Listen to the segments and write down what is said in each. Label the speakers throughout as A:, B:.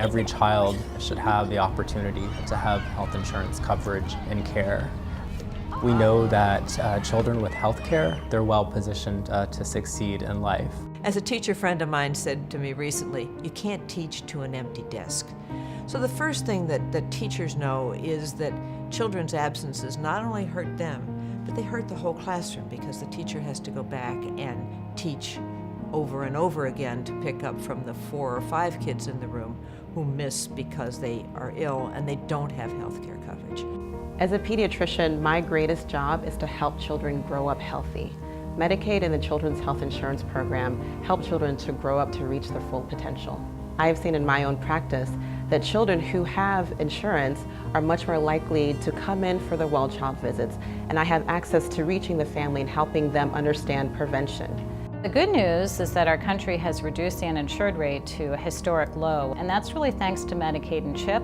A: Every child should have the opportunity to have health insurance coverage and care. We know that children with health care, they're well positioned to succeed in life.
B: As a teacher friend of mine said to me recently, you can't teach to an empty desk. So the first thing that teachers know is that children's absences not only hurt them, but they hurt the whole classroom because the teacher has to go back and teach over and over again to pick up from the 4 or 5 kids in the room who miss because they are ill and they don't have health care coverage.
C: As a pediatrician, my greatest job is to help children grow up healthy. Medicaid and the Children's Health Insurance Program help children to grow up to reach their full potential. I have seen in my own practice that children who have insurance are much more likely to come in for their well child visits, and I have access to reaching the family and helping them understand prevention.
D: The good news is that our country has reduced the uninsured rate to a historic low, and that's really thanks to Medicaid and CHIP.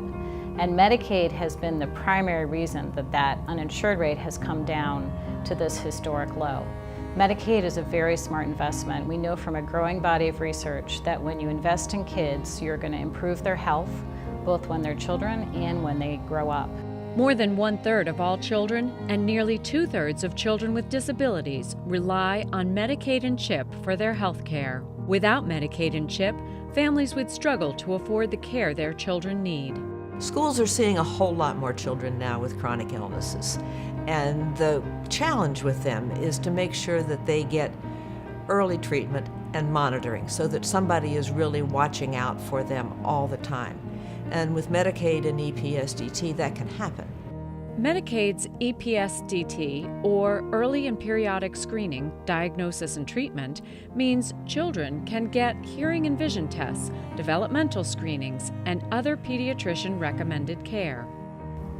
D: And Medicaid has been the primary reason that uninsured rate has come down to this historic low. Medicaid is a very smart investment. We know from a growing body of research that when you invest in kids, you're going to improve their health, both when they're children and when they grow up.
E: More than 1/3 of all children and nearly 2/3 of children with disabilities rely on Medicaid and CHIP for their health care. Without Medicaid and CHIP, families would struggle to afford the care their children need.
B: Schools are seeing a whole lot more children now with chronic illnesses, and the challenge with them is to make sure that they get early treatment and monitoring so that somebody is really watching out for them all the time. And with Medicaid and EPSDT, that can happen.
E: Medicaid's EPSDT, or Early and Periodic Screening, Diagnosis and Treatment, means children can get hearing and vision tests, developmental screenings, and other pediatrician-recommended care.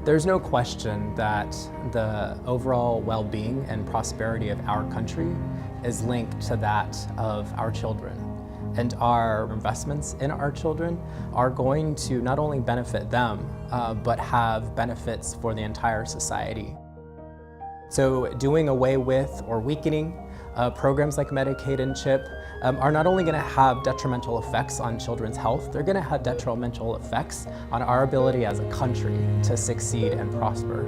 A: There's no question that the overall well-being and prosperity of our country is linked to that of our children. And our investments in our children are going to not only benefit them, but have benefits for the entire society. So doing away with or weakening programs like Medicaid and CHIP are not only going to have detrimental effects on children's health, they're going to have detrimental effects on our ability as a country to succeed and prosper.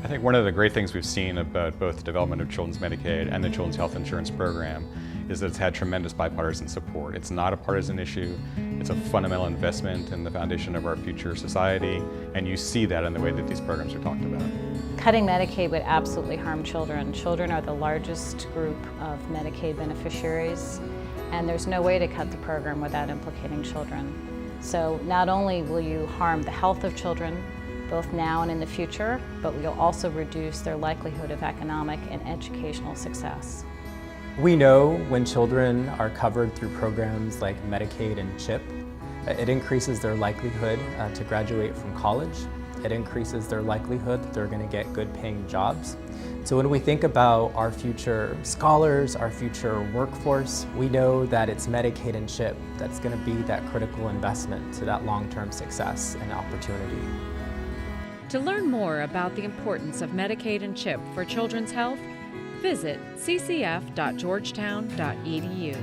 F: I think one of the great things we've seen about both the development of Children's Medicaid and the Children's Health Insurance Program is that it's had tremendous bipartisan support. It's not a partisan issue. It's a fundamental investment in the foundation of our future society, and you see that in the way that these programs are talked about.
D: Cutting Medicaid would absolutely harm children. Children are the largest group of Medicaid beneficiaries, and there's no way to cut the program without implicating children. So not only will you harm the health of children, both now and in the future, but we'll also reduce their likelihood of economic and educational success.
A: We know when children are covered through programs like Medicaid and CHIP, it increases their likelihood to graduate from college. It increases their likelihood that they're going to get good paying jobs. So when we think about our future scholars, our future workforce, we know that it's Medicaid and CHIP that's going to be that critical investment to that long-term success and opportunity.
E: To learn more about the importance of Medicaid and CHIP for children's health, visit ccf.georgetown.edu.